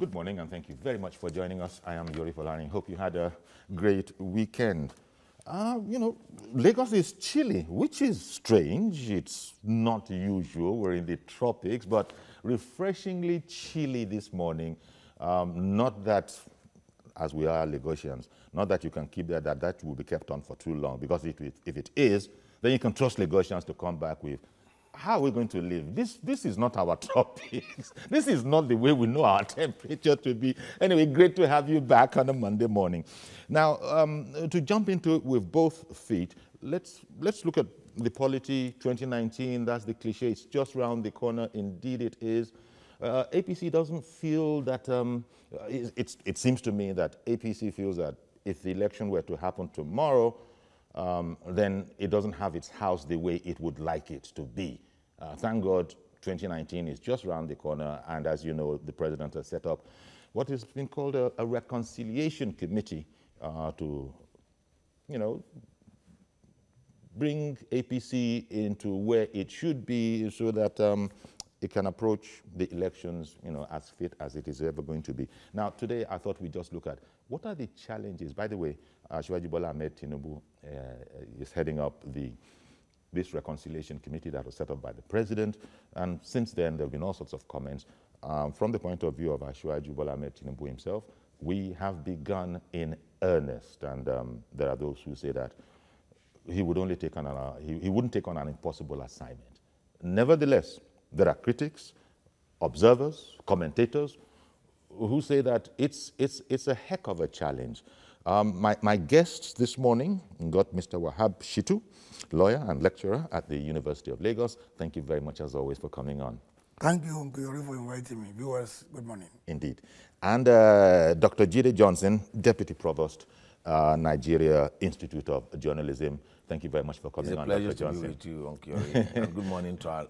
Good morning, and thank you very much for joining us. I am Yori Folani. Hope you had a great weekend. Lagos is chilly, which is strange. It's not usual. We're in the tropics, but refreshingly chilly this morning. Not that, as we are Lagosians, not that you can keep that will be kept on for too long, because if it is, then you can trust Lagosians to come back with, how are we going to live? This is not our tropics. This is not the way we know our temperature to be. Anyway, great to have you back on a Monday morning. Now, to jump into it with both feet, let's look at the polity 2019. That's the cliche. It's just around the corner. Indeed, it is. APC doesn't feel that, it seems to me that APC feels that if the election were to happen tomorrow, then it doesn't have its house the way it would like it to be. Thank God 2019 is just around the corner, and as you know, the president has set up what has been called a reconciliation committee to, bring APC into where it should be so that it can approach the elections, as fit as it is ever going to be. Now, today, I thought we'd just look at what are the challenges. By the way, Bola Tinubu is heading up this reconciliation committee that was set up by the president. And since then, there have been all sorts of comments. From the point of view of Bola Tinubu himself, we have begun in earnest. And there are those who say that he would only take on he wouldn't take on an impossible assignment. Nevertheless, there are critics, observers, commentators who say that it's a heck of a challenge. My guests this morning got Mr. Wahab Shitu, lawyer and lecturer at the University of Lagos. Thank you very much, as always, for coming on. Thank you, Uncle Yori, for inviting me. Viewers, good morning. Indeed. And Dr. Jide Johnson, Deputy Provost, Nigeria Institute of Journalism. Thank you very much for coming on, Dr. Johnson. It's a pleasure to be with you, Uncle Yori. And good morning to our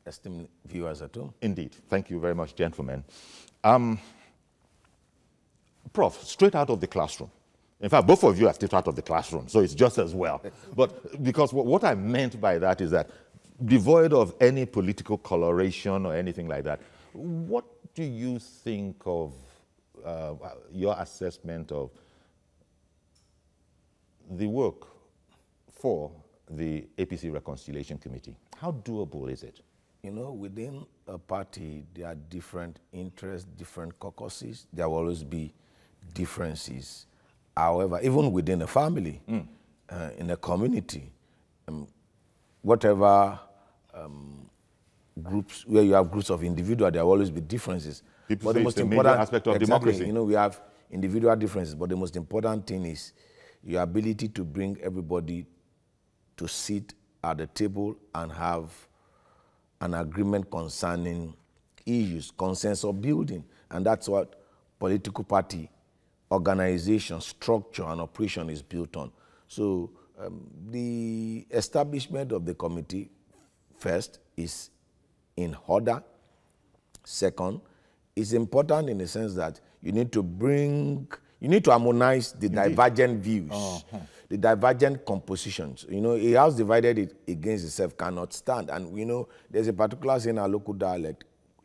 esteemed viewers at home. Indeed. Thank you very much, gentlemen. Prof, straight out of the classroom. In fact, both of you are straight out of the classroom, so it's just as well. But because what I meant by that is that, devoid of any political coloration or anything like that, what do you think of your assessment of the work for the APC Reconciliation Committee? How doable is it? Within a party, there are different interests, different caucuses. There will always be differences. However, even within a family, in a community, whatever groups, where you have groups of individuals, there will always be differences. People say it's the major aspect of democracy. We have individual differences, but the most important thing is your ability to bring everybody to sit at the table and have an agreement concerning issues, consensus building. And that's what political party organization, structure, and operation is built on. So the establishment of the committee, first, is in order. Second, is important in the sense that you need to harmonize the divergent views, the divergent compositions. A house divided against itself cannot stand. And there's a particular saying in our local dialect,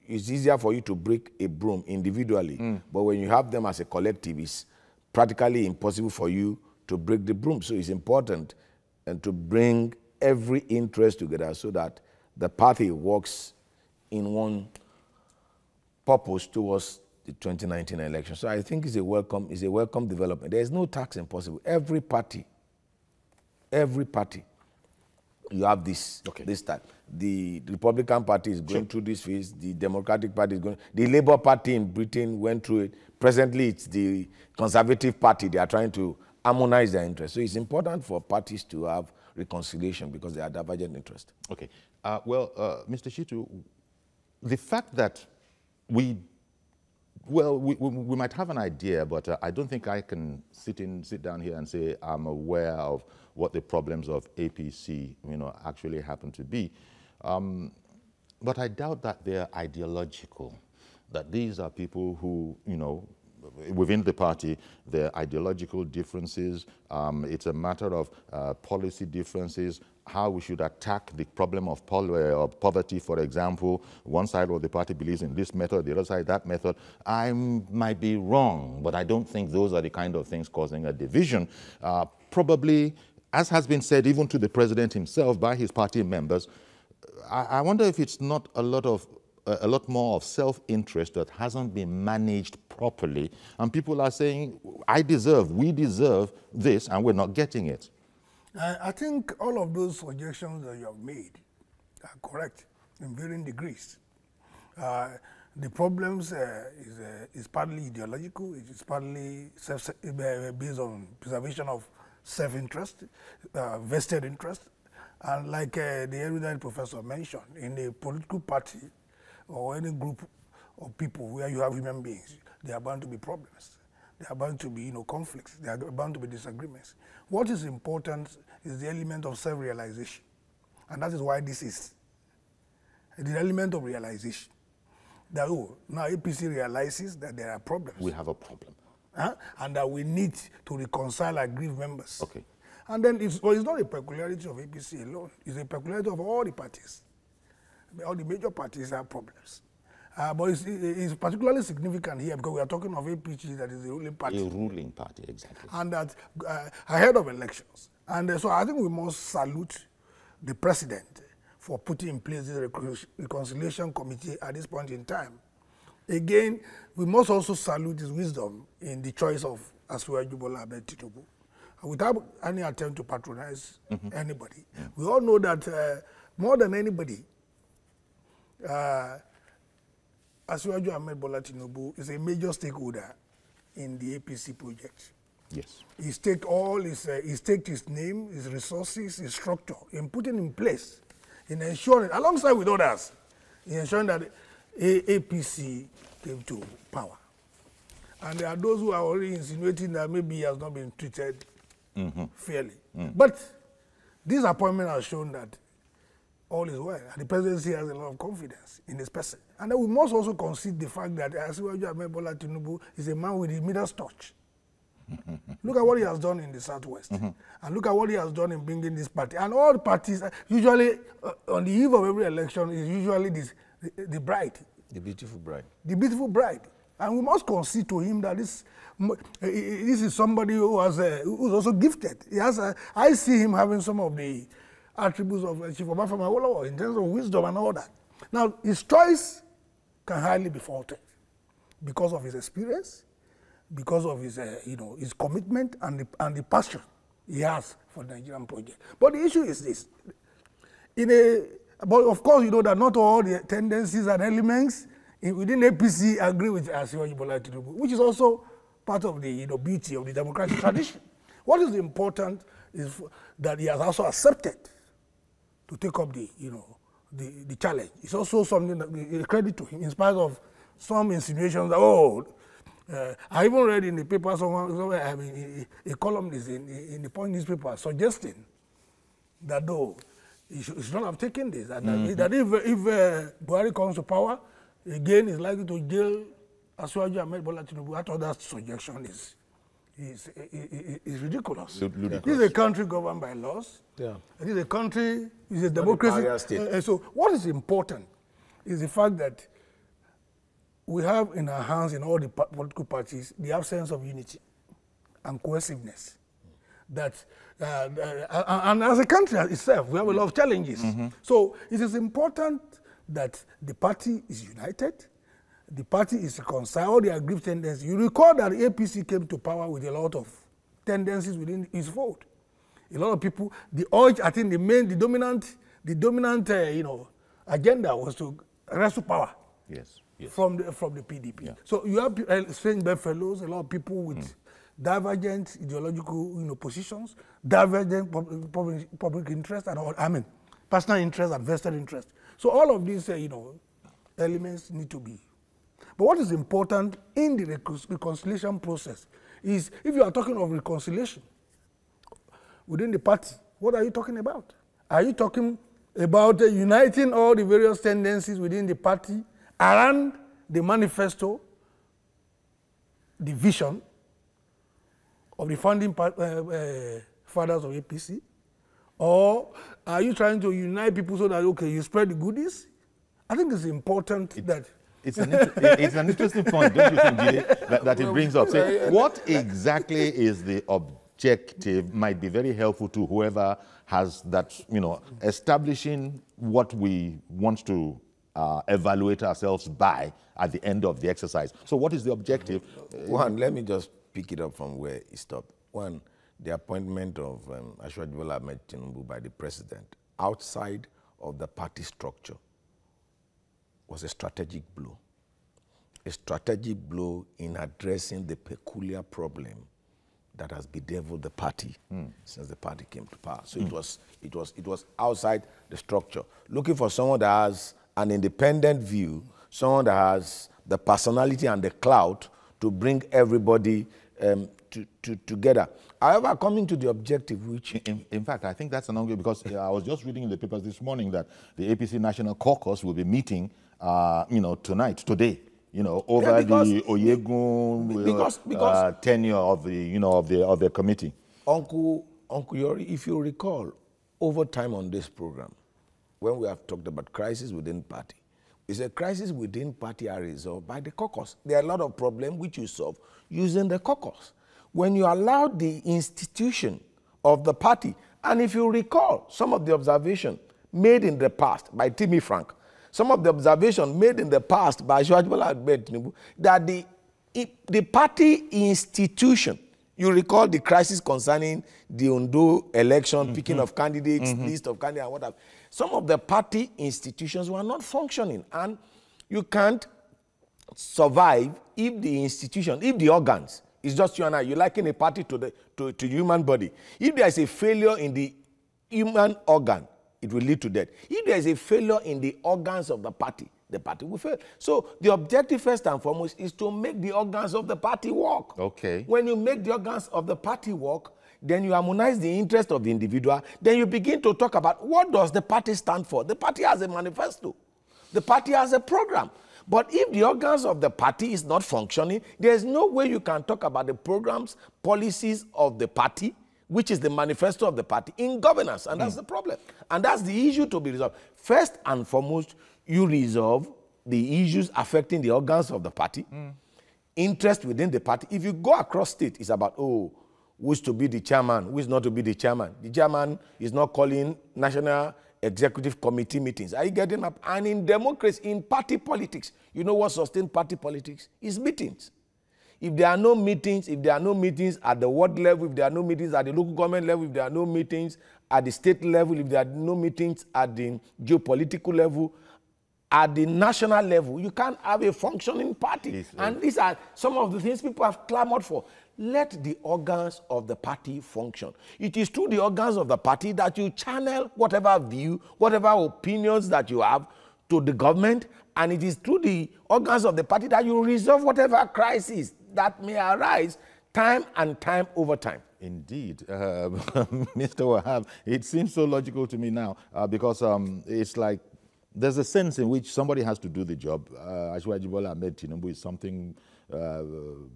it's easier for you to break a broom individually, but when you have them as a collective, it's practically impossible for you to break the broom. So it's important to bring every interest together so that the party works in one purpose towards the 2019 election. So I think it's a welcome development. There is no tax impossible. Every party, you have this type. The Republican Party is going through this phase. The Democratic Party is going. The Labour Party in Britain went through it. Presently, it's the Conservative Party. They are trying to harmonize their interests. So it's important for parties to have reconciliation because they are divergent interests. Okay. Mr. Shitu, the fact that we might have an idea, but I don't think I can sit down here and say I'm aware of what the problems of APC, actually happen to be. But I doubt that they're ideological, that these are people who, within the party, there are ideological differences. It's a matter of policy differences. how we should attack the problem of poverty, for example. One side of the party believes in this method, the other side that method. I might be wrong, but I don't think those are the kind of things causing a division. Probably, as has been said even to the president himself by his party members, I wonder if it's not a lot more of self-interest that hasn't been managed properly, and people are saying, we deserve this, and we're not getting it. I think all of those suggestions that you have made are correct in varying degrees. The problems is partly ideological, it is partly based on preservation of self-interest, vested interest, and like the erudite professor mentioned, in a political party or any group of people where you have human beings, there are bound to be problems. There are bound to be, conflicts. There are bound to be disagreements. What is important is the element of self-realization. And that is why this is the element of realization. That, now APC realizes that there are problems. We have a problem. And that we need to reconcile aggrieved members. Okay. And then it's not a peculiarity of APC alone. It's a peculiarity of all the parties. All the major parties have problems. But it's particularly significant here because we are talking of APC, that is the ruling party. A ruling party, exactly. And that ahead of elections. And so I think we must salute the president for putting in place the reconciliation committee at this point in time. Again, we must also salute his wisdom in the choice of Bola Tinubu. Without any attempt to patronize anybody. We all know that more than anybody, Bola Tinubu is a major stakeholder in the APC project. Yes. He staked his name, his resources, his structure in putting in place, in ensuring, alongside with others, in ensuring that APC came to power. And there are those who are already insinuating that maybe he has not been treated fairly. But this appointment has shown that all is well. And the presidency has a lot of confidence in his person. And then we must also consider the fact that Bola Tinubu is a man with the Midas touch. Look at what he has done in the Southwest. And look at what he has done in bringing this party. And all parties, usually on the eve of every election, is usually the bride. The beautiful bride. The beautiful bride. And we must concede to him that this is somebody who's also gifted. I see him having some of the attributes of Chief Obafemi Awolowo in terms of wisdom and all that. Now, his choice can hardly be faulted because of his experience, because of his, his commitment and the passion he has for the Nigerian project. But the issue is this: but of course, you know that not all the tendencies and elements within APC agree with Bola Tinubu, which is also part of the beauty of the democratic tradition. What is important is that he has also accepted to take up the challenge. It's also something that credit to him, in spite of some insinuations that, I even read in the paper a columnist in the Point newspaper suggesting that he should not have taken this, and that if Buhari comes to power, again is likely to jail Bola Tinubu. I thought that suggestion is ridiculous. This is a country governed by laws. Yeah. It is a country, it's a democracy. So what is important is the fact that we have in our hands, in all the political parties, the absence of unity and cohesiveness. That, and as a country itself, we have a lot of challenges. So it is important that the party is united, the party is reconciled, all the aggrieved tendencies. You recall that the APC came to power with a lot of tendencies within its fold. A lot of people, the urge, I think the dominant agenda was to wrestle power. Yes. From the PDP. Yeah. So you have strange bedfellows, a lot of people with divergent ideological positions, divergent public interest, and personal interest and vested interest. So all of these elements need to be. But what is important in the reconciliation process is, if you are talking of reconciliation within the party, what are you talking about? Are you talking about uniting all the various tendencies within the party around the manifesto, the vision of the founding fathers of APC? Or are you trying to unite people so that, okay, you spread the goodies? I think it's important that... It's an interesting point, don't you think, Jide, that it brings up. Say, what exactly is the objective might be very helpful to whoever has that, establishing what we want to evaluate ourselves by at the end of the exercise. So what is the objective? One, let me just pick it up from where it stopped. One, the appointment of Bola Tinubu by the president outside of the party structure was a strategic blow. A strategic blow in addressing the peculiar problem that has bedeviled the party since the party came to power. So it was outside the structure. Looking for someone that has an independent view, someone that has the personality and the clout to bring everybody together. However, coming to the objective, which... In fact, I think that's an ongoing, because I was just reading in the papers this morning that the APC National Caucus will be meeting, today, over the Oyegun tenure of the committee. Uncle Yori, if you recall, over time on this program, when we have talked about crisis within party, it's a crisis within party are resolved by the caucus. There are a lot of problems which you solve using the caucus. When you allow the institution of the party, and if you recall some of the observations made in the past by Timmy Frank, some of the observations made in the past by Bola Tinubu, that the party institution, you recall the crisis concerning the Ondo election, picking of candidates, list of candidates, and whatever. Some of the party institutions were not functioning, and you can't survive if the institution, if the organs, it's just you and I, you liken a party to the human body. If there is a failure in the human organ, it will lead to death. If there is a failure in the organs of the party will fail. So the objective first and foremost is to make the organs of the party work. Okay. When you make the organs of the party work, then you harmonize the interest of the individual, then you begin to talk about what does the party stand for. The party has a manifesto. The party has a program. But if the organs of the party is not functioning, there's no way you can talk about the programs, policies of the party, which is the manifesto of the party, in governance. And that's the problem. And that's the issue to be resolved. First and foremost, you resolve the issues affecting the organs of the party, interest within the party. If you go across state, it's about, who is to be the chairman, who is not to be the chairman. The chairman is not calling national executive committee meetings. Are you getting up? And in democracy, in party politics, you know what sustains party politics? Is meetings. If there are no meetings, at the ward level, if there are no meetings at the local government level, if there are no meetings at the state level, if there are no meetings at the geopolitical level, at the national level, you can't have a functioning party. And these are some of the things people have clamored for. Let the organs of the party function. It is through the organs of the party that you channel whatever view, whatever opinions that you have to the government, and it is through the organs of the party that you resolve whatever crisis that may arise time and time over time. Indeed. Mr. Wahab, it seems so logical to me now because it's like there's a sense in which somebody has to do the job. Bola Tinubu is something, you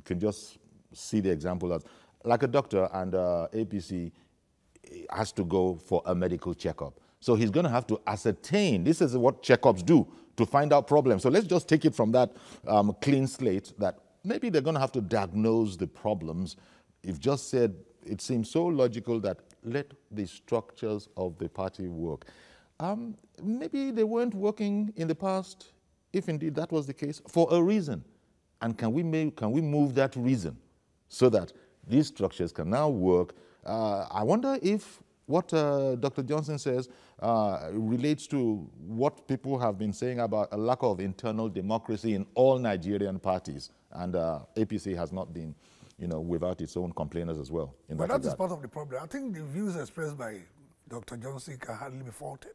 can just see the example as like a doctor, and APC has to go for a medical checkup. So he's going to have to ascertain, this is what checkups do, to find out problems. So let's just take it from that clean slate that maybe they're going to have to diagnose the problems. You've just said it seems so logical that let the structures of the party work. Maybe they weren't working in the past, if indeed that was the case, for a reason. And can we move that reason so that these structures can now work? I wonder if what Dr. Johnson says relates to what people have been saying about a lack of internal democracy in all Nigerian parties. And APC has not been, without its own complainers as well. But that is part of the problem. I think the views expressed by Dr. Johnson can hardly be faulted.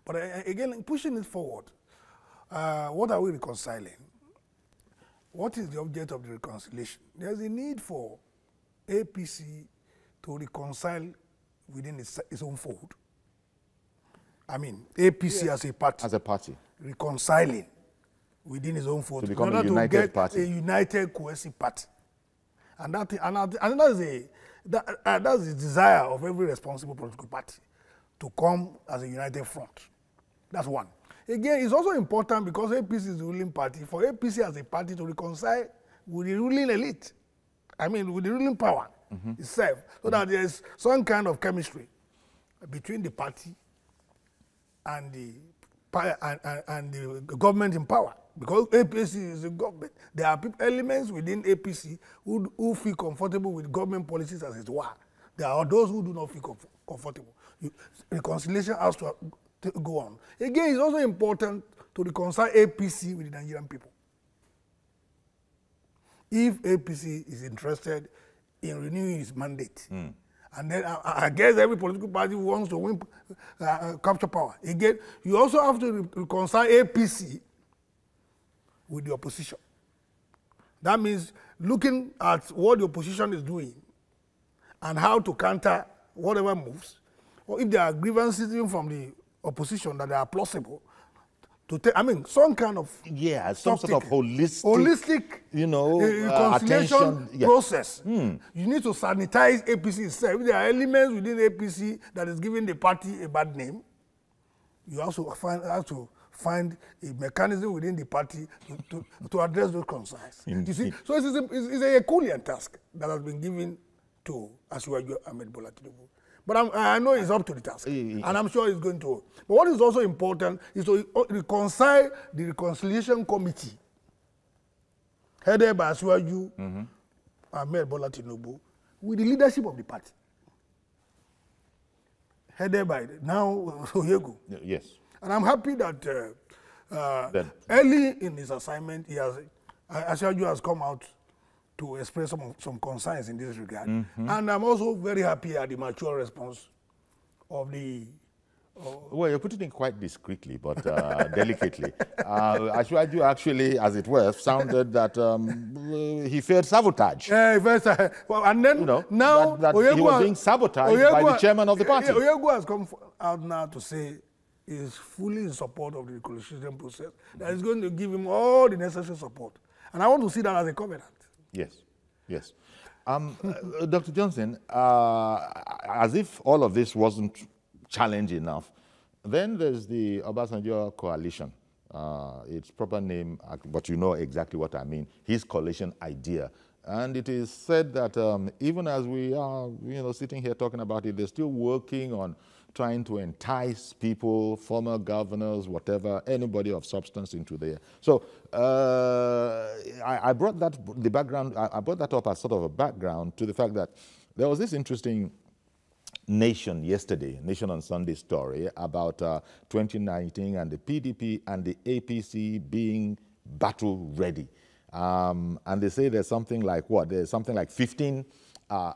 But again, pushing it forward, what are we reconciling? What is the object of the reconciliation? There's a need for APC to reconcile within its own fold. I mean, APC yes, as a party. Reconciling within its own fold. To become a united party. A united, cohesive party. And that is That's the desire of every responsible political party, to come as a united front. That's one. Again, it's also important because APC is the ruling party, for APC as a party to reconcile with the ruling elite. I mean, with the ruling power itself, so that there is some kind of chemistry between the party and the government in power. Because APC is a government, there are elements within APC who feel comfortable with government policies as it were. There are those who do not feel comfortable. Reconciliation has to go on. Again, it's also important to reconcile APC with the Nigerian people. If APC is interested in renewing its mandate, and then I guess every political party wants to win, capture power. Again, you also have to reconcile APC with the opposition. That means looking at what the opposition is doing and how to counter whatever moves, or if there are grievances even from the opposition that are plausible, to take, I mean, some kind of some sort of holistic, you know, reconciliation process. You need to sanitize APC itself. If there are elements within APC that is giving the party a bad name, you also have to find a mechanism within the party to address those concerns. You see, so it's a Herculean task that has been given to Asiwaju Ahmed Bola Tinubu. But I know it's up to the task, and I'm sure it's going to. But what is also important is to reconcile the Reconciliation Committee, headed by Asiwaju Ahmed Bola Tinubu, with the leadership of the party, headed by now Oyegu. Yes. And I'm happy that early in his assignment, Asiwaju has come out to express some concerns in this regard. And I'm also very happy at the mature response of the... well, you're putting it quite discreetly, but delicately. Asiwaju actually, as it were, sounded that he feared sabotage. Yeah, he feared, well, and then, you know, now that he was being sabotaged by the chairman of the party. Oyegu has come out now to say he is fully in support of the reconciliation process, that is going to give him all the necessary support. And I want to see that as a covenant. Yes, yes. Dr. Johnson, as if all of this wasn't challenge enough, then there's the Obasanjo coalition. Its proper name, but you know exactly what I mean, his coalition idea. And it is said that even as we are, you know, sitting here talking about it, they're still working on trying to entice people, former governors, whatever, anybody of substance into there. So I brought that I brought that up as sort of a background to the fact that there was this interesting Nation yesterday, Nation on Sunday story about 2019 and the PDP and the APC being battle ready. And they say there's something like what? There's something like 15,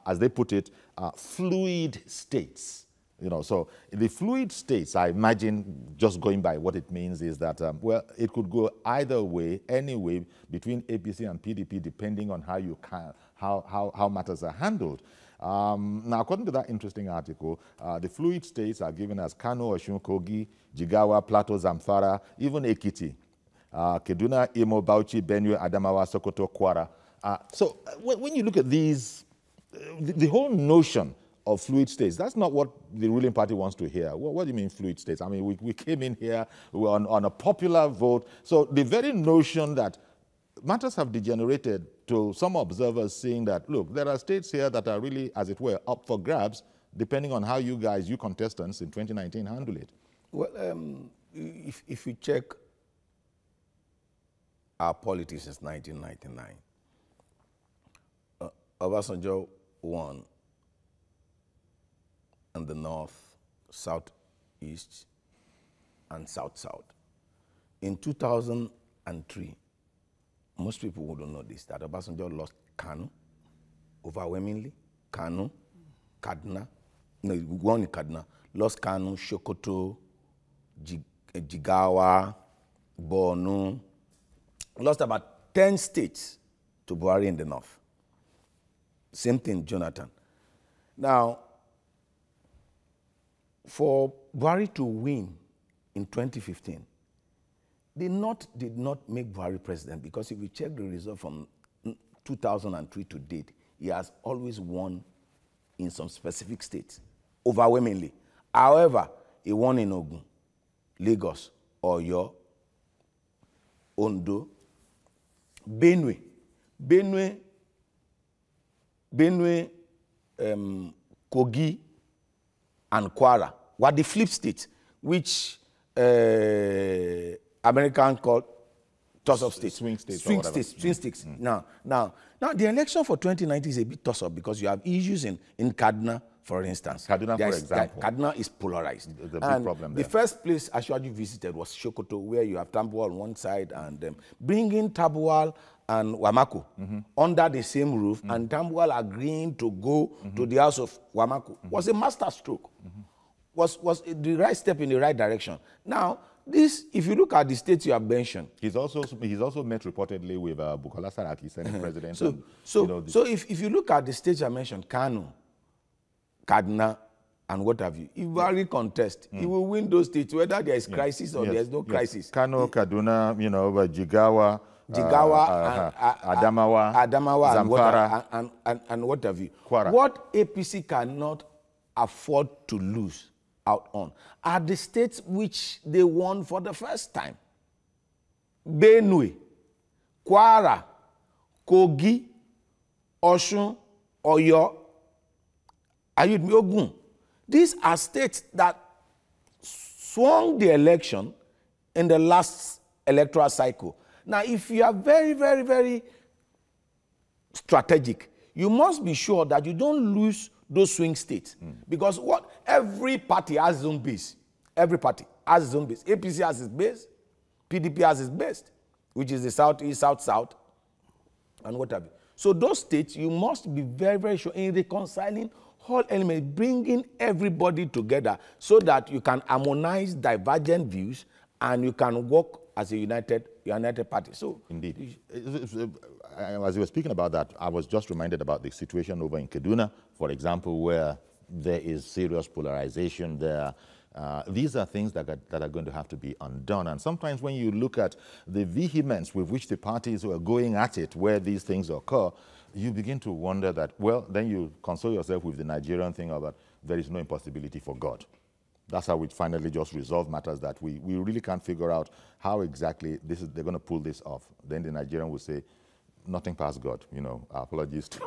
as they put it, fluid states. You know, so the fluid states, I imagine, just going by what it means, is that, well, it could go either way, any way, between APC and PDP, depending on how you how matters are handled. Now, according to that interesting article, the fluid states are given as Kano, Osun, Kogi, Jigawa, Plateau, Zamfara, even Ekiti, Kaduna, Imo, Bauchi, Benue, Adamawa, Sokoto, Kwara. So when you look at these, the whole notion of fluid states, that's not what the ruling party wants to hear. What do you mean fluid states? I mean, we came in here on a popular vote. So the very notion that matters have degenerated to some observers saying that, look, there are states here that are really, as it were, up for grabs, depending on how you guys, you contestants in 2019, handle it. Well, if you check our politics since 1999, Obasanjo won in the north, southeast, and south-south. In 2003, most people wouldn't know this, that Obasanjo lost Kano, overwhelmingly. Kano, Kaduna, no, we won in Kaduna, lost Kano, Sokoto, Jigawa, Borno, lost about 10 states to Buhari in the north. Same thing, Jonathan. Now, for Buhari to win in 2015, the North did not make Buhari president, because if you check the result from 2003 to date, he has always won in some specific states, overwhelmingly. However, he won in Ogun, Lagos, Oyo, Ondo, Benue, Kogi, and Kwara were the flip states, which Americans called toss-up states. Swing states. Swing states. Now, the election for 2019 is a bit toss-up because you have issues in Kaduna, for instance. Kaduna, for example. Kaduna is polarized. There's a big problem there. The first place Ashwaju visited was Sokoto, where you have Tambuwal on one side, and bringing Tambuwal and Wamako under the same roof, and Tambuwal agreeing to go to the house of Wamako was a master stroke. Was the right step in the right direction. Now, this, if you look at the states you have mentioned, he's also met reportedly with Bukola Saraki, Senate President. So if you look at the states I mentioned, Kano, Kaduna, and what have you, if Buhari contest, he will win those states, whether there is crisis or there is no crisis. Kano, Kaduna, Jigawa, Adamawa, Zamfara, and what have you. Kwara. What APC cannot afford to lose out on are the states which they won for the first time. Benue, Kwara, Kogi, Osun, Oyo, Ogun. These are states that swung the election in the last electoral cycle. Now, if you are very, very, very strategic, you must be sure that you don't lose those swing states. Because every party has its own base. Every party has its own base. APC has its base. PDP has its base, which is the Southeast, South, and what have you. So those states, you must be very, very sure in reconciling all elements, bringing everybody together so that you can harmonize divergent views and you can work as a united party. So, indeed. As you were speaking about that, I was just reminded about the situation over in Kaduna, for example, where there is serious polarization there. These are things that are going to have to be undone. And sometimes when you look at the vehemence with which the parties were going at it, where these things occur, you begin to wonder that, well, then you console yourself with the Nigerian thing about there is no impossibility for God. That's how we finally just resolve matters that we really can't figure out how exactly they're going to pull this off. Then the Nigerian will say, nothing past God, apologies to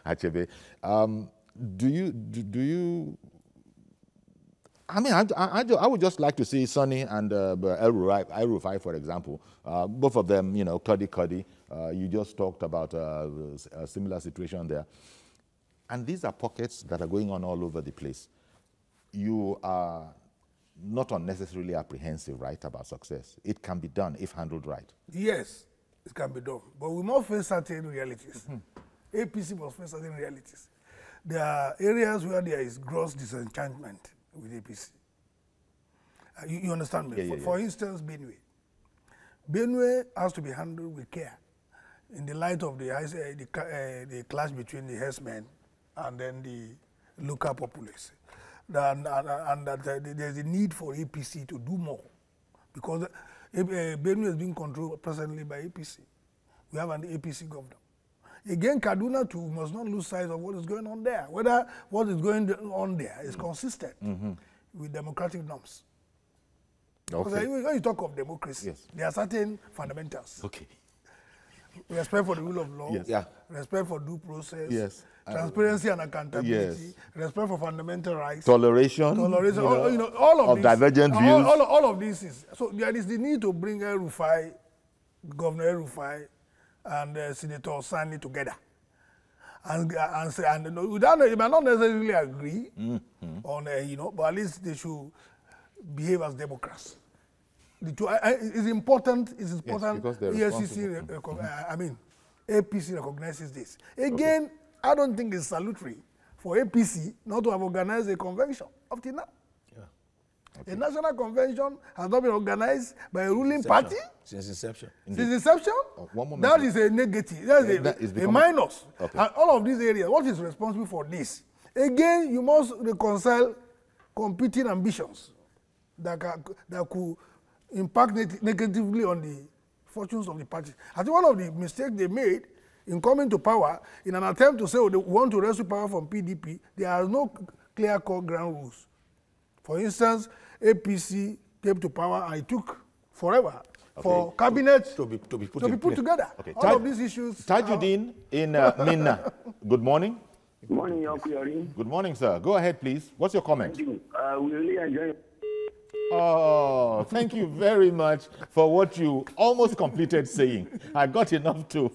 Achebe. Do you I mean, I would just like to see Sonny and El-Rufai, for example, both of them, cuddy. You just talked about a similar situation there. And these are pockets that are going on all over the place. You are not unnecessarily apprehensive, right, about success. It can be done if handled right. Yes, it can be done. But we must face certain realities. APC must face certain realities. There are areas where there is gross disenchantment with APC. You understand me? For instance, Benue. Benue has to be handled with care in the light of the clash between the herdsmen and then the local populace. And there's a need for APC to do more because Benue is being controlled presently by APC. We have an APC governor. Again, Kaduna too must not lose sight of what is going on there, whether what is going on there is consistent with democratic norms. Okay. Because when you talk of democracy, there are certain fundamentals. Okay. Respect for the rule of law, respect for due process, transparency and accountability, respect for fundamental rights, toleration, all of divergent views. All of this is so. There is the need to bring El-Rufai, Governor El-Rufai, and Senator Sani together, and without they might not necessarily agree on but at least they should behave as democrats. The two, it's important. It's important. Because they're APC recognizes this. Again, I don't think it's salutary for APC not to have organized a convention up till now. A national convention has not been organized by a ruling party since inception. Since inception? One moment. That is a negative. That is a minus. Okay. And all of these areas, what is responsible for this? Again, you must reconcile competing ambitions that could impact negatively on the fortunes of the party. I think one of the mistakes they made in coming to power, in an attempt to say, oh, they want to wrestle power from PDP, there are no clear-cut ground rules. For instance, APC came to power and it took forever for cabinet to be put together. Okay. All of these issues. Tajuddin in Minna. Good morning. Good morning, Uncle Yori. Good morning, sir. Go ahead, please. What's your comment? Thank you. We really enjoy. Oh, thank you very much for what you almost completed saying. I got enough to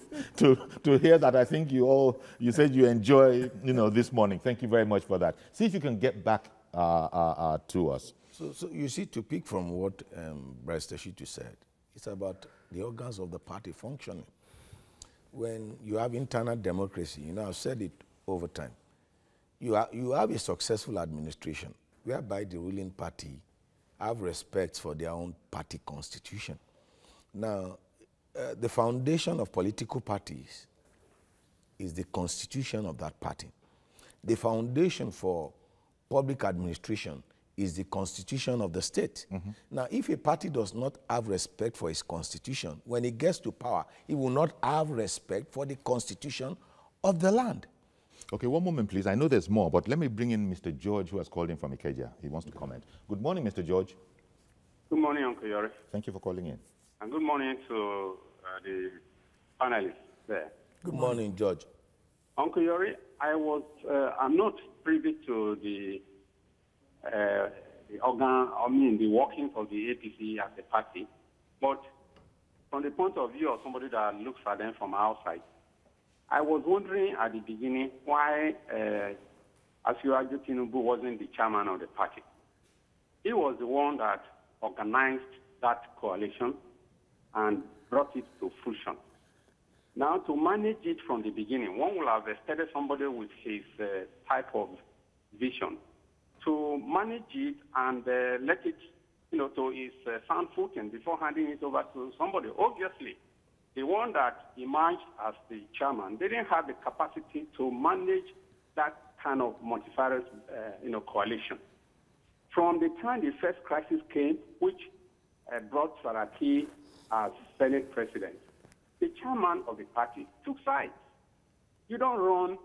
hear that. I think you said you enjoy, this morning. Thank you very much for that. See if you can get back to us. So you see, to pick from what Barrister Shitu said, it's about the organs of the party functioning. When you have internal democracy, I've said it over time, you have a successful administration whereby the ruling party have respect for their own party constitution. Now, the foundation of political parties is the constitution of that party. The foundation for public administration is the constitution of the state. Mm-hmm. Now, if a party does not have respect for its constitution, when it gets to power, it will not have respect for the constitution of the land. Okay, one moment, please. I know there's more, but let me bring in Mr. George, who has called in from Ikeja. He wants to comment. Good morning, Mr. George. Good morning, Uncle Yori. Thank you for calling in. And good morning to the panelists there. Good morning, George. Uncle Yori, I'm not privy to the the workings of the APC as a party, but from the point of view of somebody that looks at them from outside, I was wondering at the beginning why Asiwaju Tinubu wasn't the chairman of the party. He was the one that organized that coalition and brought it to fruition. Now, to manage it from the beginning, one would have expected somebody with his type of vision to manage it and let it, to his sound footing before handing it over to somebody. Obviously, the one that emerged as the chairman didn't have the capacity to manage that kind of multifarious, coalition. From the time the first crisis came, which brought Saraki as Senate president, the chairman of the party took sides. You don't run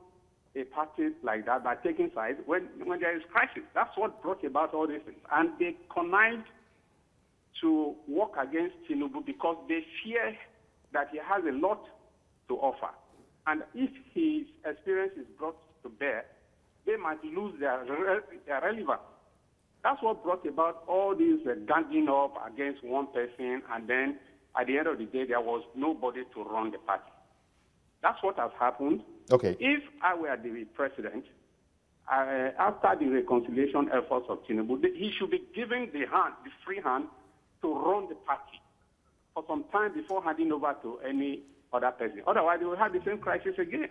a party like that by taking sides when there is crisis. That's what brought about all these things. And they connived to work against Tinubu because they fear that he has a lot to offer. And if his experience is brought to bear, they might lose their relevance. That's what brought about all these ganging up against one person, and then at the end of the day, there was nobody to run the party. That's what has happened. Okay. If I were the president, after the reconciliation efforts of Tinubu, he should be given the free hand to run the party for some time before handing over to any other person. Otherwise, they will have the same crisis again.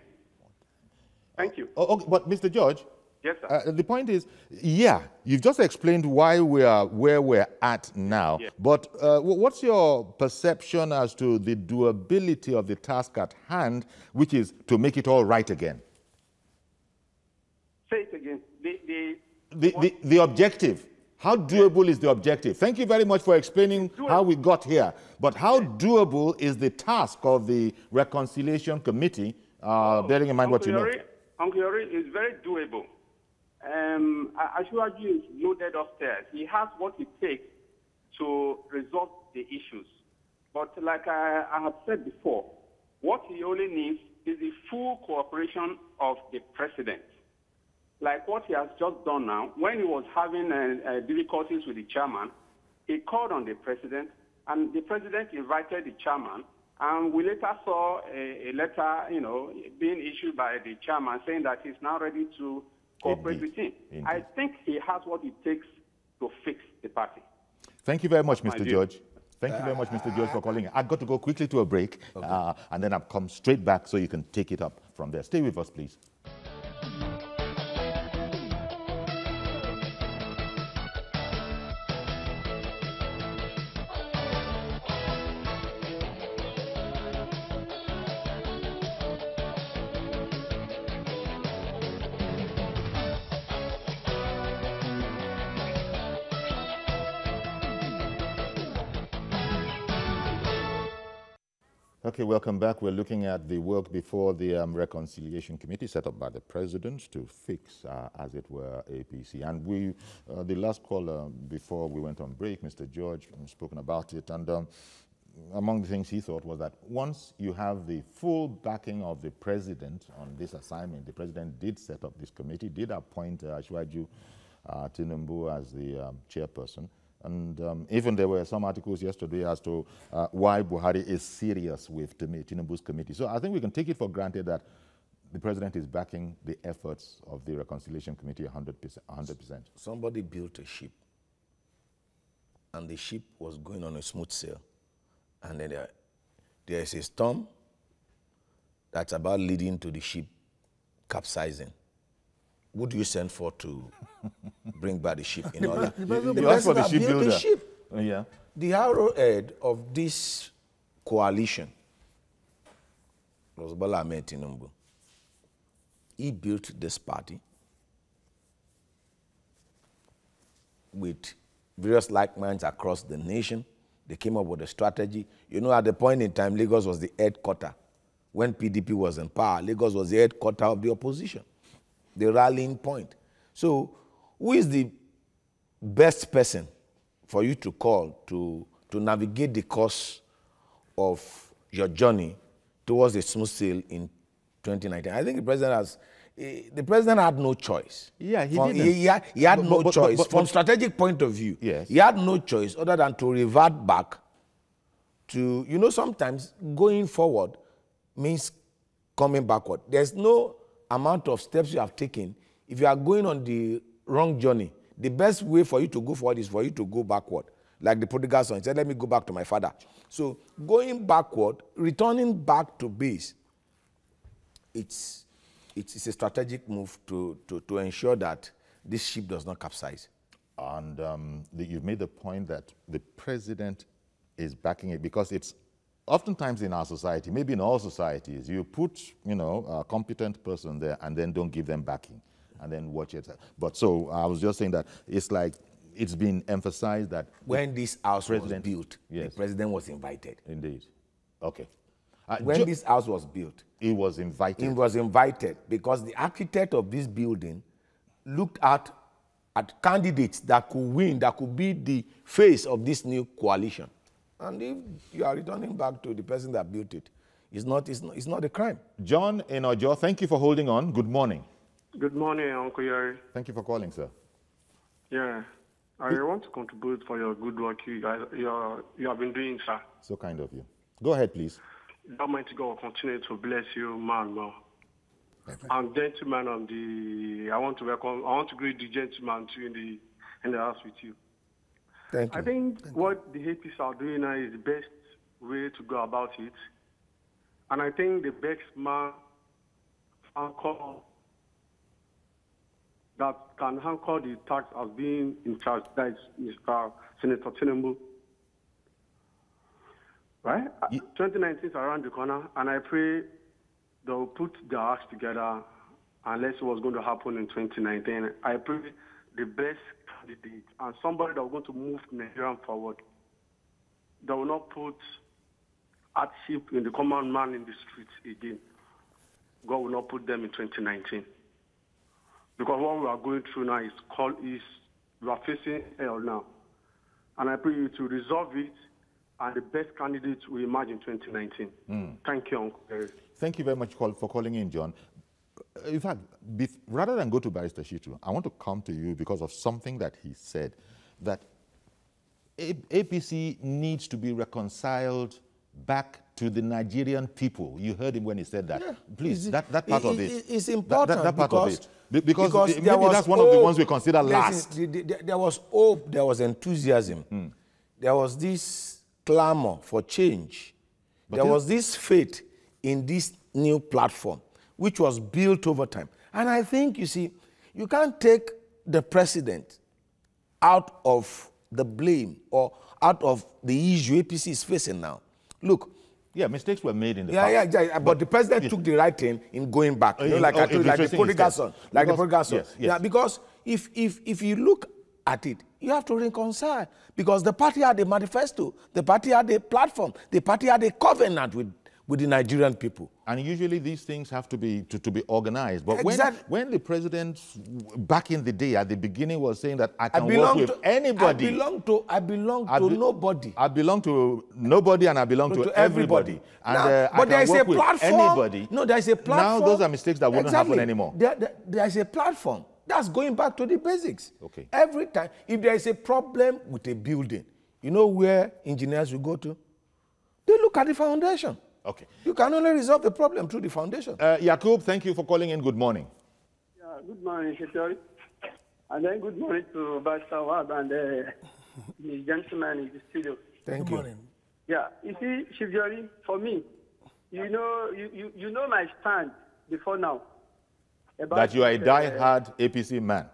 Thank you. Okay, but Mr. George? Yes, sir. The point is, you've just explained why we are where we're at now. Yes. But what's your perception as to the doability of the task at hand, which is to make it all right again? Say it again. The objective. How doable is the objective? Thank you very much for explaining how we got here. But how doable is the task of the Reconciliation Committee, bearing in mind what you know? Uncle Yori is very doable. Asiwaju is loaded upstairs. He has what it takes to resolve the issues. But like I have said before, what he only needs is the full cooperation of the president. Like what he has just done now, when he was having difficulties with the chairman, he called on the president, and the president invited the chairman, and we later saw a letter, being issued by the chairman saying that he's now ready to cooperate with him. Indeed. I think he has what it takes to fix the party. Thank you very much, Mr. George. Thank you very much, Mr. George, for calling. I've got to go quickly to a break, okay. And then I'll come straight back so you can take it up from there. Stay with us, please. Okay, welcome back. We're looking at the work before the Reconciliation Committee set up by the President to fix, as it were, APC. And we, the last caller before we went on break, Mr. George, spoken about it. And among the things he thought was that once you have the full backing of the President on this assignment, the President did set up this committee, did appoint Tinubu as the chairperson. And even there were some articles yesterday as to why Buhari is serious with Tinubu's committee. So I think we can take it for granted that the President is backing the efforts of the Reconciliation Committee 100%. Somebody built a ship, and the ship was going on a smooth sail. And then there is a storm that's about leading to the ship capsizing. Who do you send for to bring back the ship in order? The person that built the ship. Yeah. The arrowhead of this coalition was Bola Tinubu. He built this party with various like minds across the nation. They came up with a strategy. You know, at the point in time, Lagos was the headquarter. When PDP was in power, Lagos was the headquarter of the opposition, the rallying point. So who is the best person for you to call to navigate the course of your journey towards a smooth sail in 2019? I think the president had no choice. Yeah, he didn't. He had no choice. From strategic point of view, yes, he had no choice other than to revert back to, you know, sometimes going forward means coming backward. There's no amount of steps you have taken. If you are going on the wrong journey, the best way for you to go forward is for you to go backward. Like the prodigal son, he said, let me go back to my father. So going backward, returning back to base, it's a strategic move to ensure that this ship does not capsize. And you've made the point that the President is backing it because it's oftentimes in our society, maybe in all societies, you put, you know, a competent person there and then don't give them backing and then watch it. But so I was just saying that it's like it's been emphasized that when this house was built, yes, the President was invited. Indeed. Okay. When this house was built, he was invited. He was invited because the architect of this building looked at candidates that could win, that could be the face of this new coalition. And if you are returning back to the person that built it, it's not a crime. John in Ojo, thank you for holding on. Good morning. Good morning, Uncle Yari. Thank you for calling, sir. Yeah, I want to contribute for your good work you have been doing, sir. So kind of you. Go ahead, please. The Almighty God will continue to bless you, man. And gentlemen on the, I want to greet the gentleman too in the house with you. Thank you. I think what the APC are doing now is the best way to go about it. And I think the best man that can anchor the tax as being in charge, that is Mr. Senator Tinubu. Right? 2019 is around the corner, and I pray they'll put their acts together and let's see what's going to happen in 2019. I pray the best candidate and somebody that will going to move Nigeria forward. They will not put hardship in the common man in the streets again. God will not put them in 2019. Because what we are going through now we are facing hell now. And I pray you to resolve it, and the best candidates will emerge in 2019. Thank you, Uncle Gary. Thank you very much for calling in, John. In fact, rather than go to Barrister Shitu, I want to come to you because of something that he said, that APC needs to be reconciled back to the Nigerian people. You heard him when he said that. Yeah. Please, that part of it. It's important that part because, of it. Because maybe that's one of the ones we consider last. There was hope, there was enthusiasm. There was this clamor for change. There was this faith in this new platform, which was built over time. And I think, you see, you can't take the president out of the blame or out of the issue APC is facing now. Look. Yeah, mistakes were made in the past. Yeah, but the president took the right thing in going back. You know, like I told you, like the prodigal son. Like the prodigal son. Yes. Yeah, because if you look at it, you have to reconcile. Because the party had a manifesto, the party had a platform, the party had a covenant with the Nigerian people. And usually these things have to be organized. But Exactly. when the president back in the day at the beginning was saying that I can work with anybody. I belong to nobody. I belong to nobody and I belong to everybody. And now, but there is a platform. Anybody. No, there is a platform. Now those are mistakes that wouldn't happen anymore. There is a platform. That's going back to the basics. Okay. Every time, if there is a problem with a building, you know where engineers will go to? They look at the foundation. Okay. You can only resolve the problem through the foundation. Yakub, thank you for calling in. Good morning. Yeah, good morning, Secretary. And then good morning to Pastor Wab and the gentleman in the studio. Thank you. Morning. Yeah, you see, Secretary, for me, you know my stand before now. About That you are a die-hard APC man.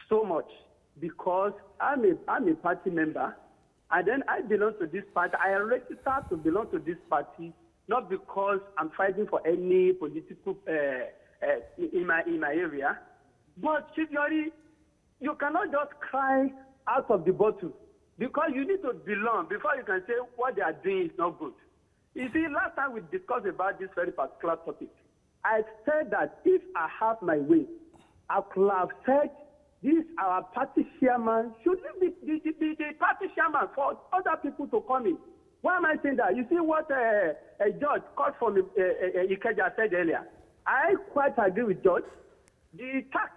So much, because I'm a party member, and then I belong to this party. I registered to belong to this party, not because I'm fighting for any political in my area, but Secretary, you cannot just cry out of the bottle, because you need to belong before you can say what they are doing is not good. You see, last time we discussed about this very particular topic, I said that if I have my way, I could have said this our party chairman should be the party chairman for other people to come in. Why am I saying that? You see what a judge called from Ikeja said earlier. I quite agree with Judge. The tax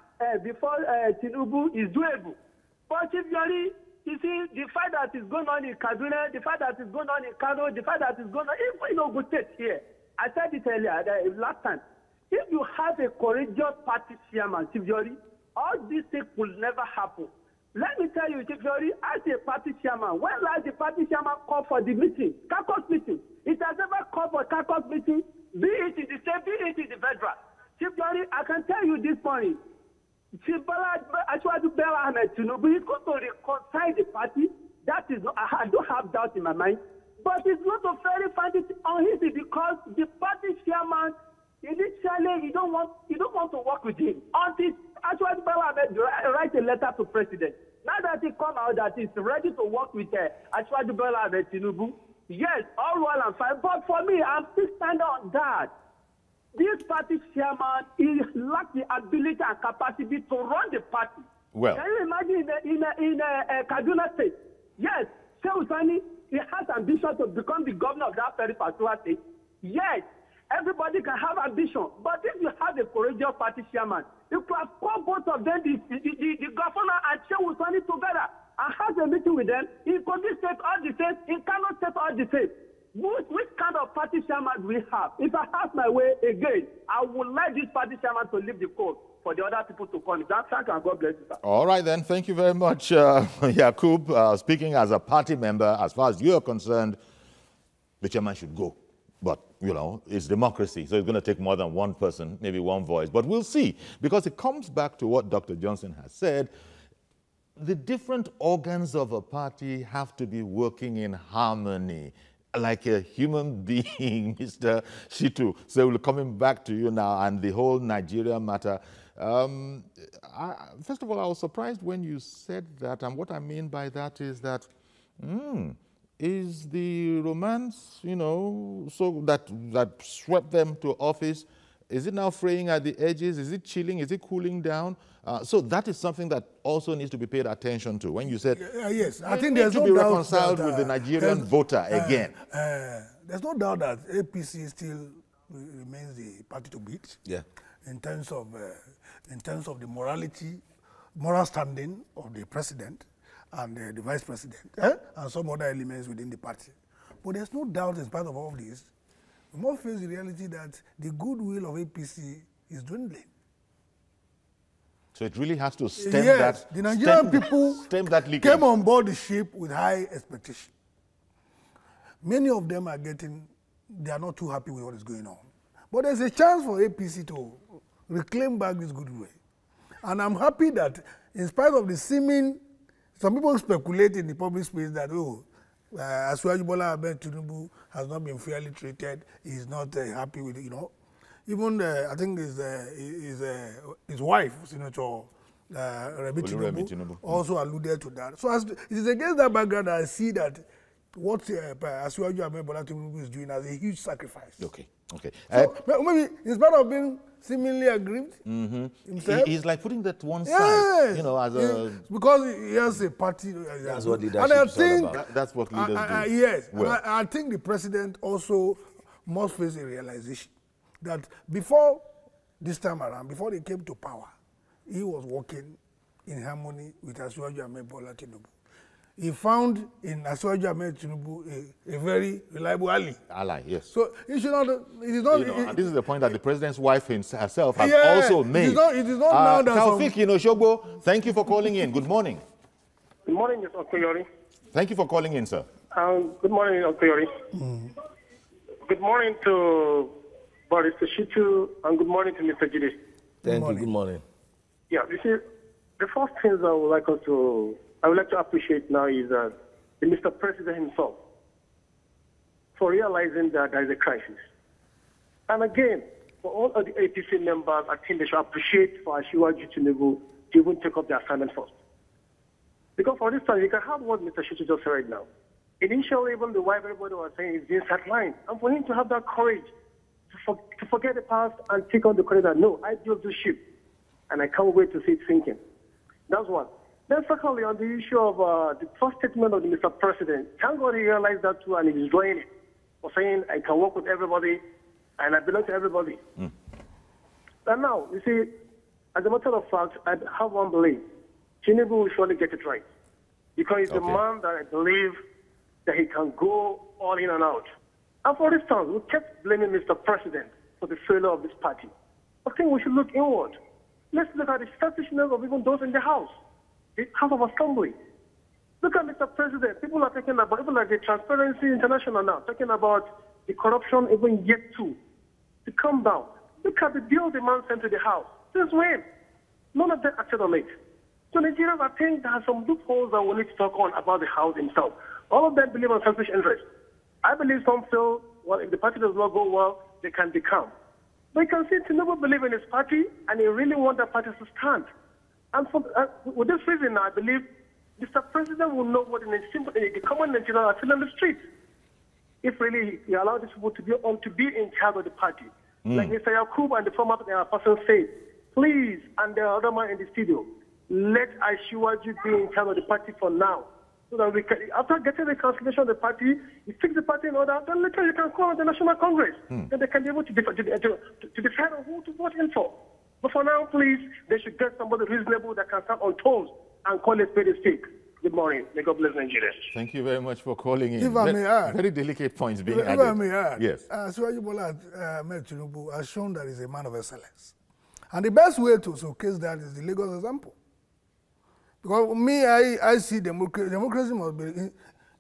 before Tinubu is doable. But if you see the fight that is going on in Kaduna, the fight that is going on in Kano, the fight that is going on in Ogun State here. I said it earlier, last time. If you have a courageous party chairman, Tivjori, all these things will never happen. Let me tell you, Tivjori, as a party chairman, when last the party chairman called for the meeting, caucus meeting, it has never called for caucus meeting, be it in the state, be it in the federal. Tivjori, I can tell you this morning, Bola Ahmed Tinubu is going to reconcile the party. That is, I don't have doubt in my mind. But it's not to very find it uneasy because the party chairman, initially, you don't want to work with him until actually Bola Ahmed write a letter to president. Now that he come out that he's ready to work with actually Bola Ahmed Tinubu, yes, all well and fine. But for me, I'm still standing on that. This party chairman, he lacks the ability and capacity to run the party. Well, can you imagine in Kaduna State? Yes, Shehu Sani, he has ambition to become the governor of that very particular state. Yes, everybody can have ambition, but if you have a courageous party chairman, you can call both of them, the governor and Shehu Sani together, and have a meeting with them. In Kogi State, all the same. In Kano State, all the same. Which kind of party chairman do we have? If I have my way again, I would like this party chairman to leave the code for the other people to come. Thank you and God bless you, sir. All right then. Thank you very much, Yakub. Speaking as a party member, as far as you are concerned, the chairman should go. But, you know, it's democracy, so it's going to take more than one person, maybe one voice. But we'll see, because it comes back to what Dr. Johnson has said. The different organs of a party have to be working in harmony, like a human being, Mr. Shitu. So we're coming back to you now and the whole Nigeria matter. First of all, I was surprised when you said that, and what I mean by that is that, is the romance, you know, so that swept them to office, is it now fraying at the edges? Is it chilling? Is it cooling down? So that is something that also needs to be paid attention to. When you said, yes, I think there's no doubt to be reconciled with the Nigerian voter again. There's no doubt that APC still remains the party to beat. Yeah. In terms of the moral standing of the president and the vice president, and some other elements within the party. But there's no doubt, in spite of all this, we must face the reality that the goodwill of APC is dwindling. So it really has to stem that. The Nigerian people came on board the ship with high expectation. Many of them they are not too happy with what is going on. But there's a chance for APC to reclaim back this goodwill. And I'm happy that, in spite of the seeming, some people speculate in the public space that, Asiwaju Bola Ahmed Tinubu has not been fairly treated, he's not happy with it, you know. Even, I think his wife, Senator Tinubu, also alluded to that. So it is against that background that I see that what Asiwaju Ahmed Bola Tinubu is doing as a huge sacrifice. Okay, okay. So, maybe in spite of being seemingly aggrieved himself, he's like putting that one side, you know, as a... Because he has a party. That's what leadership and I is all think, about. That's what leaders do. Yes, Well. and I think the president also must face a realization that before this time around, before they came to power, he was working in harmony with Asiwaju Ahmed Bola Tinubu. He found in Asiwaju Ahmed Tinubu a very reliable ally. Ally, yes. So he should not. It is not. You know, and this is the point that the president's wife herself has Yeah, also made. It is not now that Taufik, you know, Shogbo, thank you for calling in. Good morning. Good morning, Mr. Okoyori. Thank you for calling in, sir. Good morning, Okoyori. Good morning to Boris Shitu, and good morning to Mr. Jide. Thank you. Good morning. Yeah, you see, the first things I would like to appreciate now is the Mr. President himself for realizing that there is a crisis. And again, for all of the APC members, I think they should appreciate for Asiwaju Tinubu to even take up their assignment first. Because for this time, you can have what Mr. Shitu just said right now. Initially, even the wife, everybody was saying is being sidelined. And for him to have that courage to forget the past and take on the courage that, no, I built this ship, and I can't wait to see it sinking. That's one. Then secondly, on the issue of the first statement of the Mr. President, thank God he realized that too, and he's enjoying it. For saying, I can work with everybody, and I belong to everybody. And now, you see, as a matter of fact, I have one belief. Tinubu will surely get it right. Because he's a man that I believe that he can go all in and out. And for instance, we kept blaming Mr. President for the failure of this party. I think we should look inward. Let's look at the selfishness of even those in the House of Assembly. Look at Mr. President. People are talking about, people like the Transparency International now, talking about the corruption even yet to come down. Look at the bill the man sent to the House. Since when? None of them acted on it. So Nigerians, I think there are some loopholes that we need to talk on about the House himself. All of them believe in selfish interest. I believe some feel, well, if the party does not go well, they can become. But you can see Tinubu believe in his party, and he really wants that party to stand. And for, with this reason, I believe Mr. President will know what the common Nigerians are feeling on the street. If really he allows these people to be in charge of the party. Like Mr. Yakub and the former person said, please, and the other man in the studio, let Asiwaju be in charge of the party for now. So that we can, after getting the cancellation of the party, you fix the party in order, then later you can call the National Congress. Then they can be able to decide on who to vote in for. But for now, please, they should get somebody reasonable that can stand on toes and call a spade a stick. Good morning. May God bless Nigeria. Thank you very much for calling in. If I may add, very delicate points being added. If I may add, yes. Asiwaju Bola Ahmed Tinubu has shown that he's a man of excellence. And the best way to showcase that is the Lagos example. Because me, I see democracy must be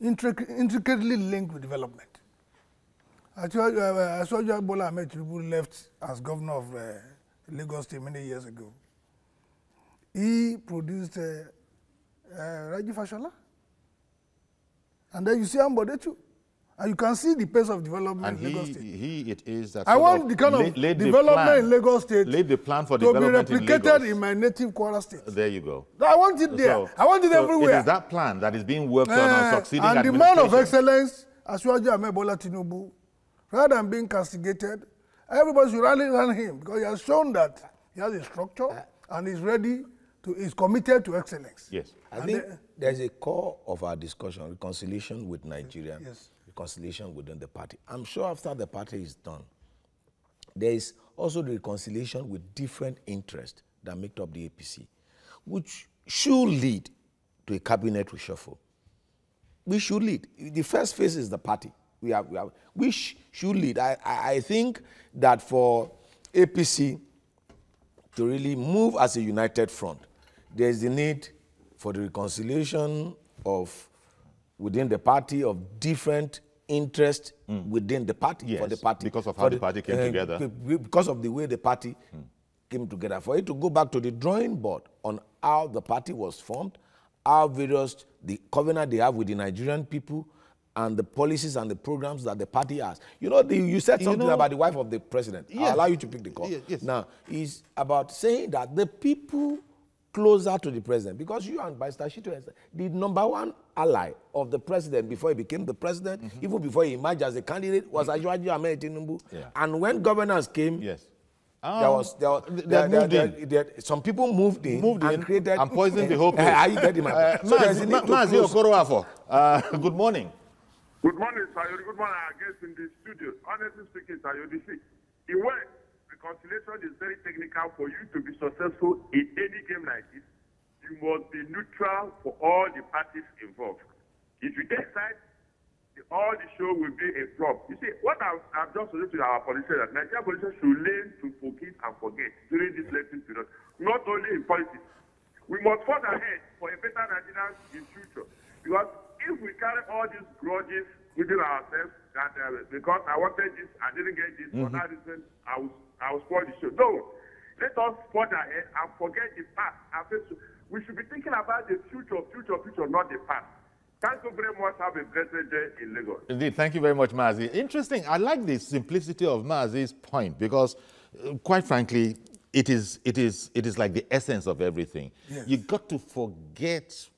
intricately linked with development. Asiwaju Bola Ahmed Tinubu left as governor of Lagos State many years ago. He produced Raji Fashola. And then you see Ambode too. And you can see the pace of development in Lagos State. It is that I want the kind of development in Lagos State laid the plan for to be development replicated in my native Kwara State. There you go. I want it there. So, I want it everywhere. It is that plan that is being worked on succeeding and administration. the man of excellence, Asiwaju Ahmed Bola Tinubu, rather than being castigated, everybody should rally around him because he has shown that he has a structure and is ready to, is committed to excellence. Yes. I think there's a core of our discussion, reconciliation with Nigeria, reconciliation within the party. I'm sure after the party is done, there is also the reconciliation with different interests that make up the APC, which should lead to a cabinet reshuffle. We should lead. The first phase is the party. We should lead. I think that for APC to really move as a united front, there is the need for the reconciliation of within the party of different interests within the party. Yes, for the party. Because of how the party came together. Because of the way the party came together. For it to go back to the drawing board on how the party was formed, how various, the covenant they have with the Nigerian people, and the policies and the programs that the party has. You know, you said something about the wife of the president. Yes. I'll allow you to pick the call. Yes. Now, it's about saying that the people closer to the president, because you and Barrister Shitu, the number 1 ally of the president before he became the president, even before he emerged as a candidate, was Asiwaju Ahmed Tinubu. Yeah. And when governance came, yes, some people moved in and created and poisoned the whole place. Are you getting my Mazi Okoroafo, good morning. Good morning, Sayori. Good morning, our guests in the studio. Honestly speaking, Sayori, in way, reconciliation is very technical. For you to be successful in any game like this, you must be neutral for all the parties involved. If you take sides, all the show will be a flop. You see, what I've just suggested to our politicians, that Nigerian politicians should learn to forgive and forget during this election period, not only in politics. We must forge ahead for a better Nigeria in future. Because if we carry all these grudges within ourselves, that because I wanted this, I didn't get this, for that reason, I will spoil the show. No, let us forge ahead and forget the past. We should be thinking about the future, not the past. Thank you very much. Have a blessed day in Lagos. Indeed, thank you very much, Mazi. Interesting. I like the simplicity of Mazi's point because, quite frankly, it is like the essence of everything. Yes. You got to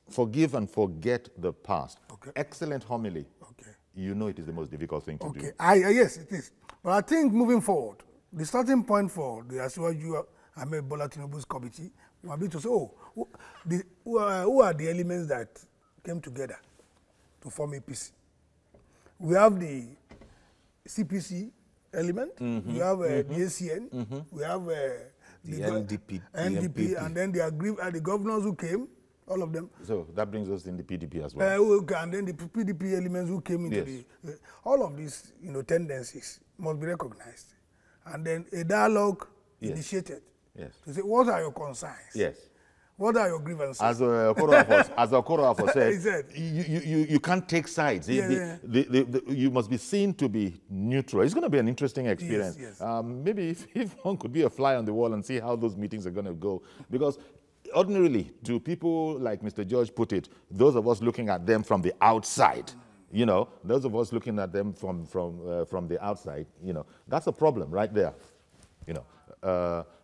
forgive and forget the past. Okay. Excellent homily. Okay. You know it is the most difficult thing to do. Yes, it is. But I think moving forward, the starting point for the Asiwaju Ahmed Bola Tinubu's committee will be to say, who are the elements that came together to form APC? We have the CPC element, we have the ACN, we have the NDP, and then the governors who came, all of them. So that brings us in the PDP as well. And then the PDP elements who came into all of these tendencies must be recognized. And then a dialogue initiated to say, what are your concerns? Yes. What are your grievances? As Okoroafo said, you can't take sides. You must be seen to be neutral. It's going to be an interesting experience. Yes. Maybe if one could be a fly on the wall and see how those meetings are going to go. Because ordinarily, do people, like Mr. George put it, those of us looking at them from the outside, those of us looking at them from the outside, that's a problem right there.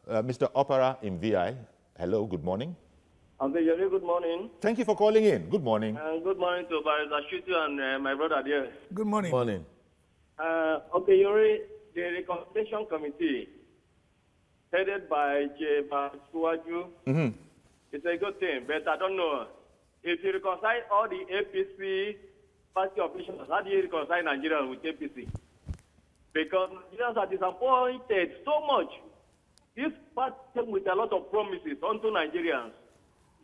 Mr. Opera in VI, hello, good morning. Good morning. Thank you for calling in. Good morning. Good morning to Barrister Shitu and my brother there. Good morning. Good morning. Yuri, the Reconciliation Committee, headed by Asiwaju, it's a good thing, but I don't know. If you reconcile all the APC party officials, how do you reconcile Nigeria with APC? Because Nigerians are disappointed so much. This party came with a lot of promises onto Nigerians.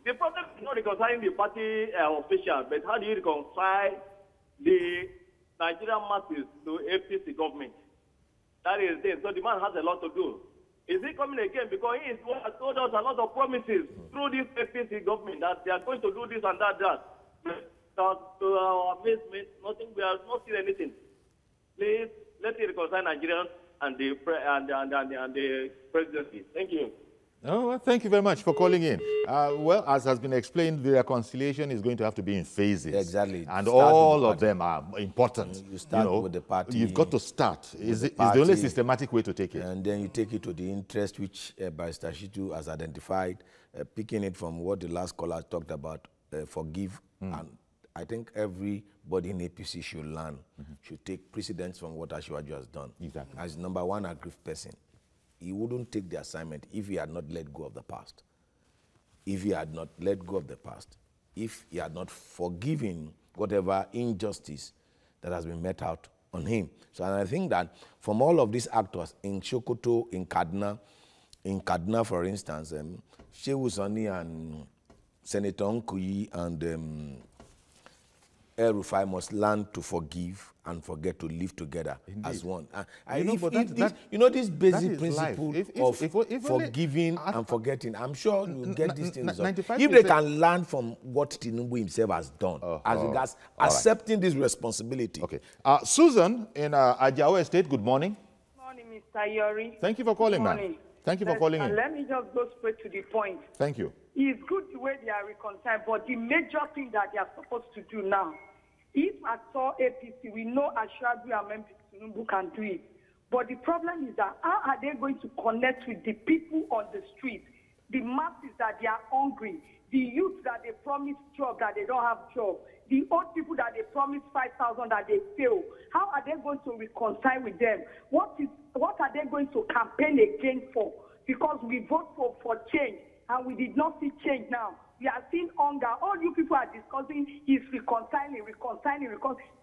The problem is not reconciling the party officials, but how do you reconcile the Nigerian masses to APC government? That is it. So the man has a lot to do. Is he coming again? Because he has told us a lot of promises through this APC government that they are going to do this and that. But to our amazement, nothing. We have not seen anything. Please let it reconcile Nigerians and the presidency. Thank you. Oh, well, thank you very much for calling in. Well, as has been explained, the reconciliation is going to have to be in phases. Exactly. And all of them are important. You start with the party. You've got to start. It's the only systematic way to take it. And then you take it to the interest which Barrister Shitu has identified, picking it from what the last caller talked about, forgive. And I think everybody in APC should learn, should take precedence from what Asiwaju has done. Exactly. As number one aggrieved person, he wouldn't take the assignment if he had not let go of the past. If he had not let go of the past, if he had not forgiven whatever injustice that has been met out on him. So and I think that from all of these actors in Sokoto, in Kaduna, for instance, Shehu Sani and Senator Nkuyi and El-Rufai must learn to forgive and forget, to live together as one. This basic principle of forgiving and forgetting, I'm sure you'll get these things done. If they can learn from what Tinubu himself has done, as regards accepting this responsibility. Okay. Susan in Ajawa Estate, good morning. Good morning, Mr. Yori. Thank you for calling, ma'am. Thank you for calling in. Let me just go straight to the point. Thank you. It's good the way they are reconciled, but the major thing that they are supposed to do now, if I saw APC, we know Asiwaju Ahmed Tinubu can do it. But the problem is that how are they going to connect with the people on the street? the masses that they are hungry, the youth that they promise job that they don't have job, the old people that they promise 5,000 that they fail. How are they going to reconcile with them? What are they going to campaign again for? Because we vote for change, and we did not see change now. We are seeing hunger. All you people are discussing is reconciling.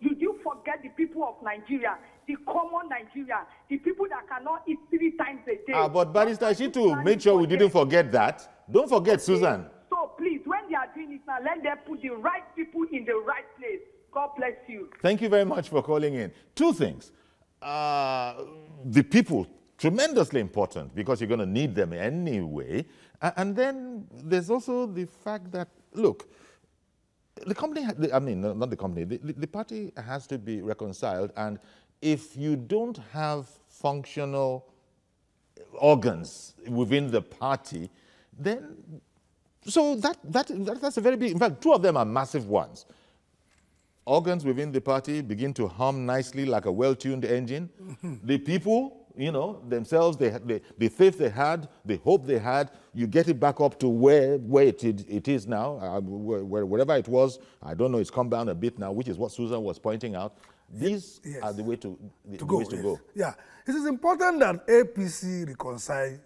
Did you forget the people of Nigeria, the common Nigeria, the people that cannot eat 3 times a day? But Barrister Shitu, make sure we didn't forget that. Don't forget, okay. Susan. So please, when they are doing it now, let them put the right people in the right place. God bless you. Thank you very much for calling in. 2 things. The people, tremendously important, because you're going to need them anyway. And then there's also the fact that, look, the company, I mean, not the company, the party has to be reconciled. And if you don't have functional organs within the party, then, so that's a very big, in fact, 2 of them are massive ones. Organs within the party begin to hum nicely like a well-tuned engine. The people, you know, themselves, the faith they had, the hope they had, you get it back up to where it is now, wherever it was. I don't know, it's come down a bit now, which is what Susan was pointing out. These are the way to go. Yeah, it is important that APC reconcile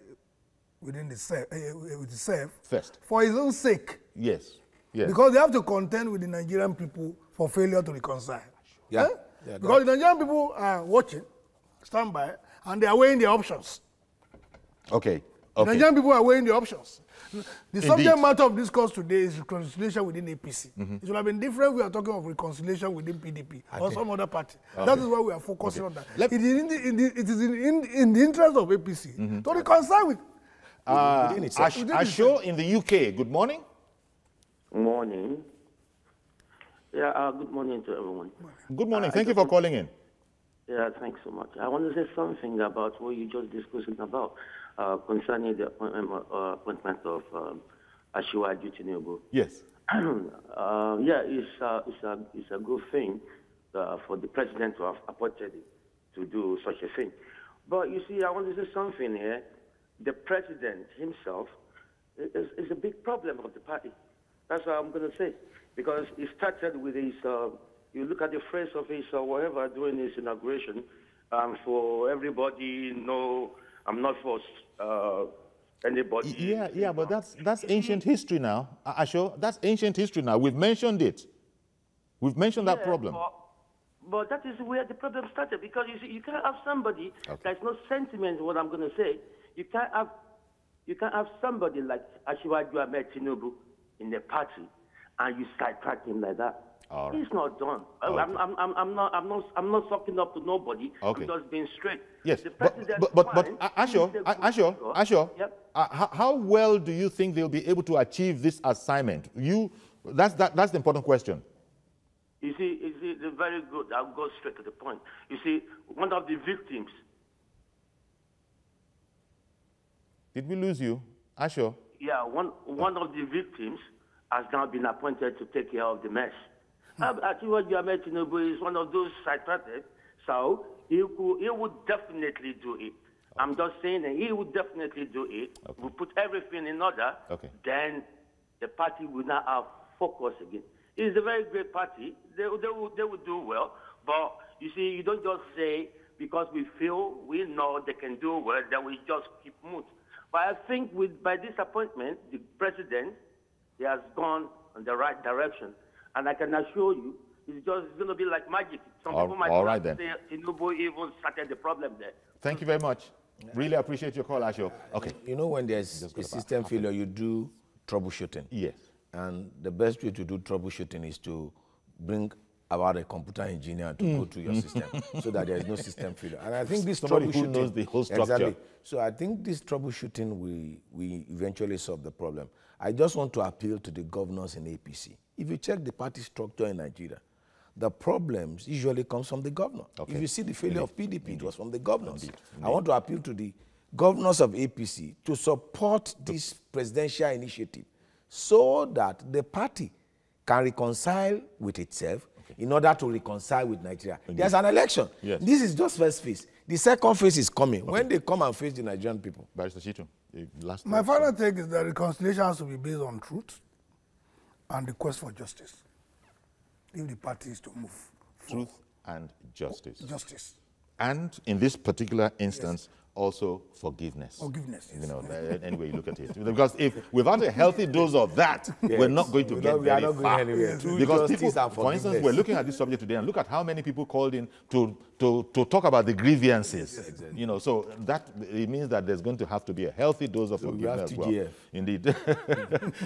within with itself first, for its own sake. Yes. Yes. Because they have to contend with the Nigerian people for failure to reconcile. Yeah. Eh? Yeah, because the Nigerian people are watching, stand by, and they are weighing the options. Okay. The Nigerian people are weighing the options. The subject matter of discourse today is reconciliation within APC. It would have been different if we are talking of reconciliation within PDP or some other party. That is why we are focusing on that. It is in the interest of APC to reconcile with Asho in the UK. Good morning. Morning. Yeah, good morning to everyone. Good morning. Thank you for calling in. Yeah, thanks so much. I want to say something about what you just discussing about concerning the appointment of Asiwaju Tinubu. Yes. Yeah, it's a good thing for the president to have appointed to do such a thing. But you see, I want to say something here. The president himself is a big problem of the party. That's what I'm going to say. Because it started with his, you look at the phrase of his, whatever, during his inauguration, for everybody, no, I'm not for anybody. Yeah, but that's ancient history now. Asho, that's ancient history now. We've mentioned it. We've mentioned that problem. But that is where the problem started, because you see, you can't have somebody, there's no sentiment in what I'm going to say. You can't have somebody like Asiwaju Ahmed Tinubu in the party, and you sidetrack him like that. Right. It's not done. Okay. I'm not sucking up to nobody. Okay. I'm just being straight. Yes, but Asho, yep. How well do you think they'll be able to achieve this assignment? That's the important question. You see, they're very good. I'll go straight to the point. You see, one of the victims. Did we lose you, Asho? Yeah, one of the victims has now been appointed to take care of the mess. Asiwaju Ahmed Tinubu is one of those sidetracked, so he would definitely do it. I'm just saying that he would definitely do it. Okay. We'll put everything in order, then the party will now have focus again. It's a very great party. They will do well, but you see, you don't just say, because we feel, we know they can do well, then we just keep moving. But I think by this appointment, the president, he has gone in the right direction. And I can assure you, it's going to be like magic. Some people might say Tinubu even started the problem there. Thank you very much. Really appreciate your call, Asho. Okay. You know, when there's a system failure, you do troubleshooting. Yes. And the best way to do troubleshooting is to bring about a computer engineer to go to your system so that there is no system failure. And I think this troubleshooting, who knows the whole structure. Exactly. So I think this troubleshooting we eventually solve the problem. I just want to appeal to the governors in APC. If you check the party structure in Nigeria, the problems usually comes from the governor. If you see the failure of PDP, it was from the governors. I want to appeal to the governors of APC to support this presidential initiative so that the party can reconcile with itself in order to reconcile with Nigeria. There's an election. Yes. This is just first phase. The second phase is coming. When they come and face the Nigerian people. Barrister Shitu. My final take is that reconciliation has to be based on truth and the quest for justice. If the party is to move forward. Truth and justice. Justice. And in this particular instance, also forgiveness. Forgiveness, yes. You know, any way you look at it. Because if without a healthy dose of that, we're not going to get very far. Because people, for instance, we're looking at this subject today and look at how many people called in to talk about the grievances. Yes, exactly. You know, so that it means that there's going to have to be a healthy dose of forgiveness as well. Indeed.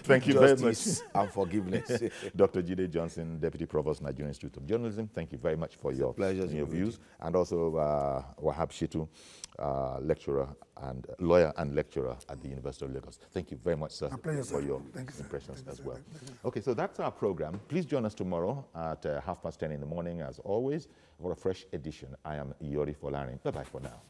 Thank you very much. And forgiveness. Dr. Jide Johnson, Deputy Provost, Nigerian Institute of Journalism, thank you very much for your views. And also Wahab Shitu, lecturer and lawyer and lecturer at the University of Lagos. Thank you very much, sir, for your impressions as well. Okay, so that's our program. Please join us tomorrow at 10:30 in the morning, as always, for a fresh edition. I am Yori Folani. Bye-bye for now.